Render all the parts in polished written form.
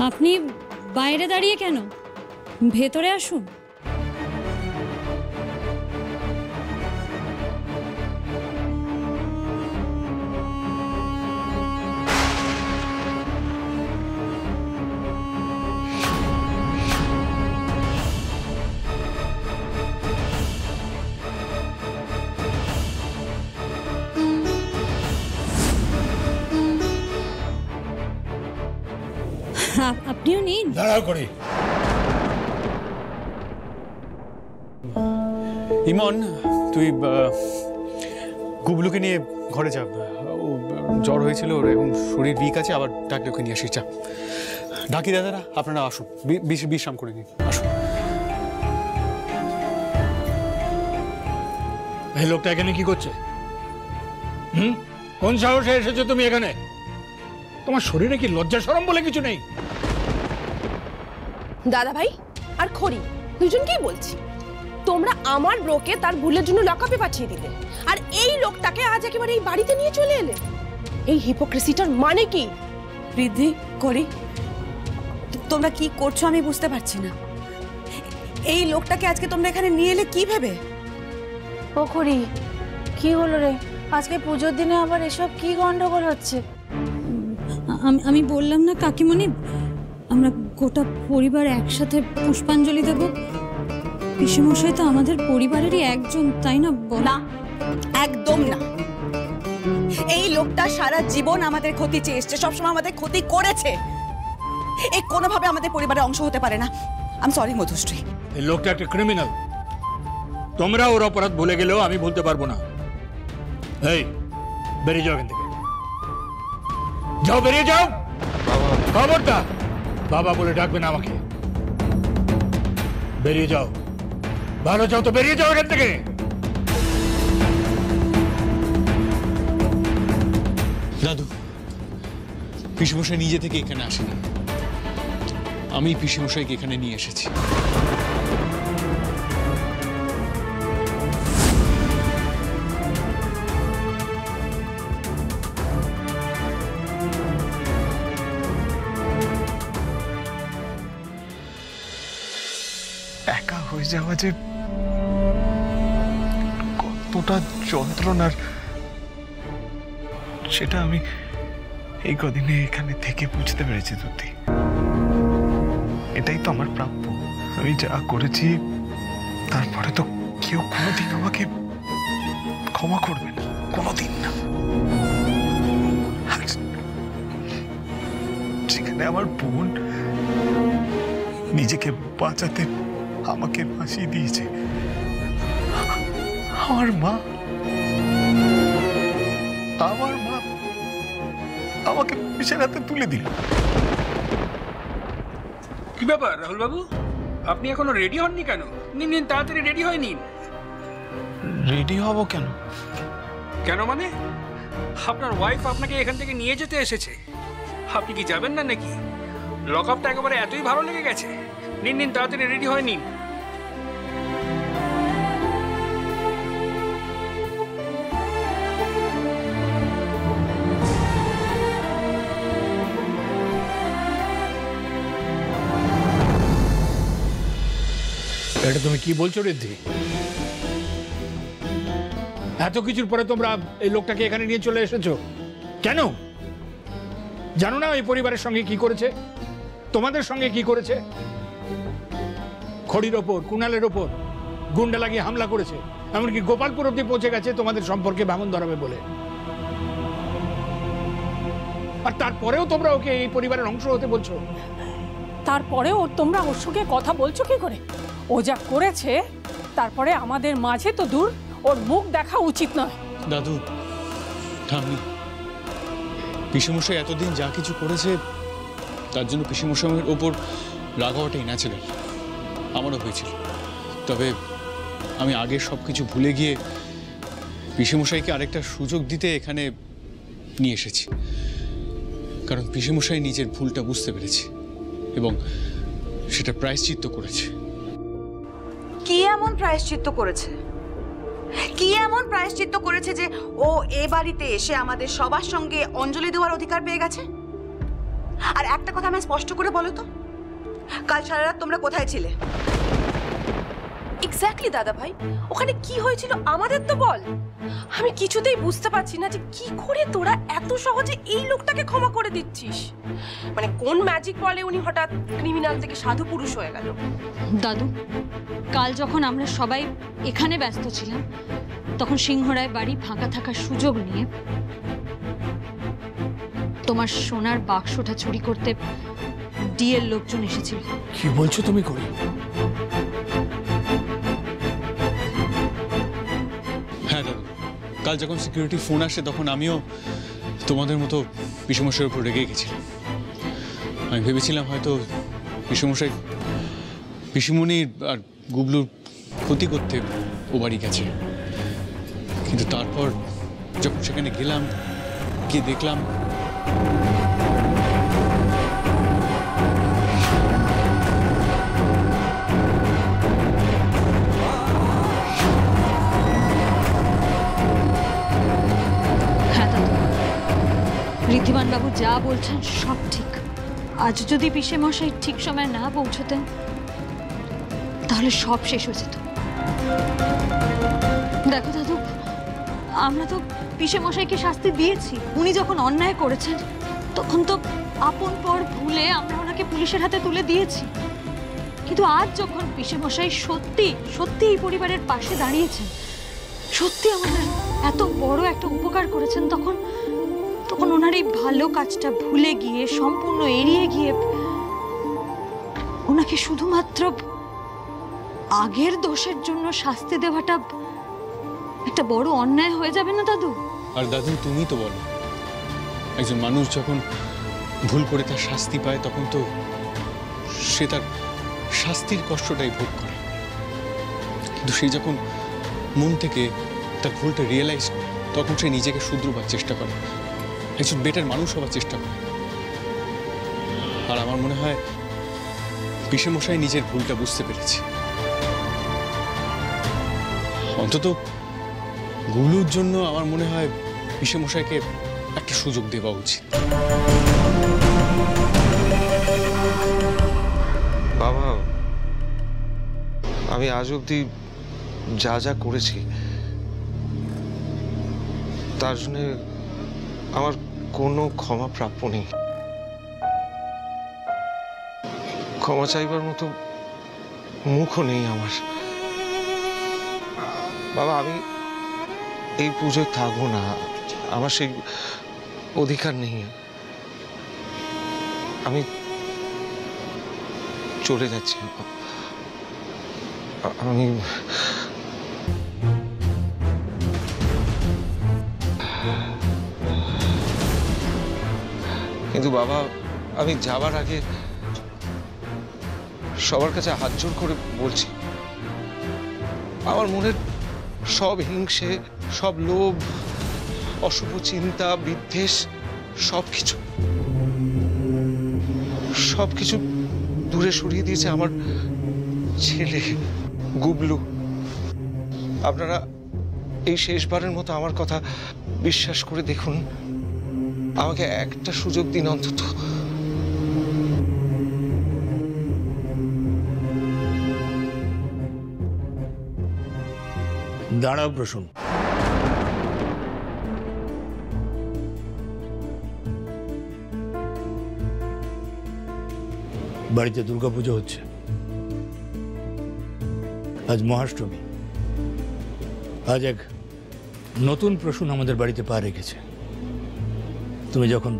আপনি বাইরে দাঁড়িয়ে কেন? ভেতরে আসুন। আপনিও নিন। দাঁড়াও করি। ইমন, তুই গুবলুকে নিয়ে ঘরে যা। ও জ্বর হয়েছিল, ওর এখন শরীর উইক আছে, আবার ডাকলে ওকে নিয়ে আসিস। যা। ডাকি দাদারা, আপনারা আসুন, বিশ্রাম করে নিন। আসুন। এই লোকটা এখানে কি করছে? কোন সাহসে এসেছো তুমি এখানে? তোমার শরীরে কি লজ্জা শরম বলে কিছু নেই? দাদা ভাই আর খড়ি দুজনকেই বলছি, তোমরা আমার ব্রোকে তার ভুলের জন্য লকআপে পাঠিয়ে দিলে, আর এই লোকটাকে আজ একেবারে এই বাড়িতে নিয়ে চলে এলে। এই হিপোক্রেসিটার মানে কি? বৃদ্ধি করি, তোমরা কি করছো আমি বুঝতে পারছি না। এই লোকটাকে আজকে তোমরা এখানে নিয়ে এলে কি ভেবে? ও খড়ি, কি হলো রে? আজকে পুজোর দিনে আবার এসব কি গন্ডগোল হচ্ছে? আমি বললাম না কাকিমণি, আমরা গোটা পরিবার একসাথে পুষ্পাঞ্জলি দেব। পিসেমশাই তো আমাদের পরিবারেরই একজন, তাই না? না, একদম না। এই লোকটা সারা জীবন আমাদের ক্ষতি চেয়ে এসছে, সবসময় আমাদের ক্ষতি করেছে। এই কোনোভাবে আমাদের পরিবারের অংশ হতে পারে না। আমি সরি মধুশ্রী। এই লোকটা একটা ক্রিমিনাল। তোমরা ওর অপরাধ ভুলে গেলেও আমি ভুলতে পারবো না। এই, বেরিয়ে যাও এখান থেকে। যাও, বেরিয়ে যাও। খবরদার বাবা বলে ডাকবে না আমাকে। বেরিয়ে যাও। ভালো যাও তো বেরিয়ে যাও এখান থেকে। দাদু, পিসেমশাই নিজে থেকে এখানে আসেনি, আমি পিসেমশাইকে এখানে নিয়ে এসেছি। একা হয়ে যাওয়া যে কতটা যন্ত্রণার, সেটা আমি এই কদিনে এখানে থেকে বুঝতে পেরেছি। তুই, এটাই তো আমার প্রাপ্য। আমি যা করেছি তারপরে তো কেউ কোনোদিন আমাকে ক্ষমা করবে না, কোনোদিন না। সেখানে আমার বোন নিজেকে বাঁচাতে আমাকে ফাঁসিয়ে দিয়েছে। আমার মা আমাকে পিছের হাতে তুলে দিল। কি ব্যাপার রাহুল বাবু, আপনি এখনো রেডি হননি কেন? নিন তাড়াতাড়ি রেডি হয়ে নিন। রেডি হব কেন? কেন মানে? আপনার ওয়াইফ আপনাকে এখান থেকে নিয়ে যেতে এসেছে, আপনি কি যাবেন না নাকি? লকআপটা একেবারে এতই ভালো লেগে গেছে? নিন তাড়াতাড়ি রেডি হয়ে নিন। এটা তুমি কি বলছো ঋদ্ধি? এত কিছুর পরে তোমরা এই লোকটাকে এখানে নিয়ে চলে এসেছো কেন? জানো না এই পরিবারের সঙ্গে কি করেছে, তোমাদের সঙ্গে কি করেছে? খড়ির ওপর, কুণালের ওপর গুন্ডা লাগিয়ে হামলা করেছে, এমনকি গোপালপুর অব্দি পৌঁছে গেছে তোমাদের সম্পর্কে ভাঙন ধরাবে বলে। আর তারপরেও তোমরা ওকে এই পরিবারের অংশ হতে বলছো। তারপরেও তোমরা ওর সঙ্গে কথা বলছো কি করে? ও যা করেছে তারপরে আমাদের মাঝে তো দূর, ওর মুখ দেখা উচিত নয়। দাদু ঠাম্মি, পিসেমশাই এতদিন যা কিছু করেছে তার জন্য পিসেমশাইয়ের ওপর রাগ হওয়াটাই ন্যাচারাল, আমারও হয়েছিল। তবে আমি আগের সব কিছু ভুলে গিয়ে পিসেমশাইকে আরেকটা সুযোগ দিতে এখানে নিয়ে এসেছি, কারণ পিসেমশাই নিজের ভুলটা বুঝতে পেরেছে এবং সেটা প্রায়শ্চিত্ত করেছে। কি এমন প্রায়শ্চিত্ত করেছে? কি এমন প্রায়শ্চিত্ত করেছে যে ও এ বাড়িতে এসে আমাদের সবার সঙ্গে অঞ্জলি দেওয়ার অধিকার পেয়ে গেছে? আর একটা কথা আমায় স্পষ্ট করে বলো তো, কাল সারা রাত তোমরা কোথায় ছিলে? এক্স্যাক্টলি দাদা ভাই, ওখানে কি হয়েছিল আমাদের তো বল। আমি কিছুতেই বুঝতে পারছি না যে কি করে তোরা এত সহজে এই লোকটাকে ক্ষমা করে দিচ্ছিস। মানে কোন ম্যাজিক বলে উনি হঠাৎ ক্রিমিনাল থেকে সাধু পুরুষ হয়ে গেল? দাদু, কাল যখন আমরা সবাই এখানে ব্যস্ত ছিলাম তখন সিংহরায় বাড়ি ফাঁকা থাকার সুযোগ নিয়ে তোমার সোনার বাক্সটা চুরি করতে ডিএর লোকজন এসেছিল। কি বলছো তুমি করি? হ্যাঁ দাদু, কাল যখন সিকিউরিটি ফোন আসে তখন আমিও তোমাদের মতো পিসেমশাইয়ের উপর রেগে গেছিলাম। আমি ভেবেছিলাম হয়তো পিসেমশাই পিসিমণির আর গুবলুর ক্ষতি করতে ও বাড়ি গেছে, কিন্তু তারপর যখন সেখানে গেলাম, গিয়ে দেখলাম ঋদ্ধিমান বাবু যা বলছেন সব ঠিক। আজ যদি পিসে মশাই ঠিক সময় না পৌঁছতেন তাহলে সব শেষ হয়ে যেত। দেখো দাদু, আমরা তো পিসে মশাইকে শাস্তি দিয়েছি। উনি যখন অন্যায় করেছেন তখন তো আপন পর ভুলে আমরা ওনাকে পুলিশের হাতে তুলে দিয়েছি। কিন্তু আজ যখন পিসে মশাই সত্যি সত্যি এই পরিবারের পাশে দাঁড়িয়েছেন, সত্যি আমাদের এত বড় একটা উপকার করেছেন, তখন তখন ওনার এই ভালো কাজটা ভুলে গিয়ে, সম্পূর্ণ এড়িয়ে গিয়ে ওনাকে শুধুমাত্র আগের দোষের জন্য শাস্তি দেওয়াটা একটা বড় অন্যায় হয়ে যাবে না দাদু? আর দাদু তুমি তো বলো, একজন মানুষ যখন ভুল করে তার শাস্তি পায় তখন তো সে তার শাস্তির কষ্টটাই ভোগ করে, কিন্তু সে যখন মন থেকে তার ভুলটা রিয়েলাইজ করে তখন সে নিজেকে শুধরোবার চেষ্টা করে, একজন বেটার মানুষ হওয়ার চেষ্টা করে। আর আমার মনে হয় পিসেমশাই নিজের ভুলটা বুঝতে পেরেছে। অন্তত গুবলুর জন্য আমার মনে হয় পিসেমশাইকে একটা সুযোগ দেওয়া উচিত। বাবা, আমি আজ অব্দি যা যা করেছি তার জন্য আমার কোনো ক্ষমা প্রাপ্য নেই। ক্ষমা চাইবার মতো মুখও নেই আমার। বাবা, আমি এই পুজোয় থাকবো না, আমার সেই অধিকার নেই। আমি চলে যাচ্ছি। আমি কিন্তু বাবা, আমি যাবার আগে সবার কাছে হাত জোড় করে বলছি, আমার মনের সব হিংসে, সব লোভ, অশুভ চিন্তা, বিদ্বেষ, সবকিছু দূরে সরিয়ে দিয়েছে আমার ছেলে গুবলু। আপনারা এই শেষবারের মতো আমার কথা বিশ্বাস করে দেখুন, আমাকে একটা সুযোগ দিন অন্তত। দাঁড়াও প্রসূন, বাড়িতে দুর্গাপুজো হচ্ছে, আজ মহাষ্টমী। আজ এক নতুন প্রসূন আমাদের বাড়িতে পা রেখেছে। তুমি যখন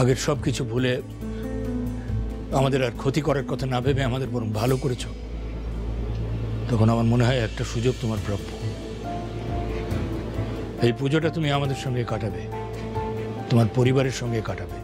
আগের সব কিছু ভুলে আমাদের আর ক্ষতি করার কথা না ভেবে আমাদের বরং ভালো করেছ, তখন আমার মনে হয় একটা সুযোগ তোমার প্রাপ্য। এই পুজোটা তুমি আমাদের সঙ্গে কাটাবে, তোমার পরিবারের সঙ্গে কাটাবে।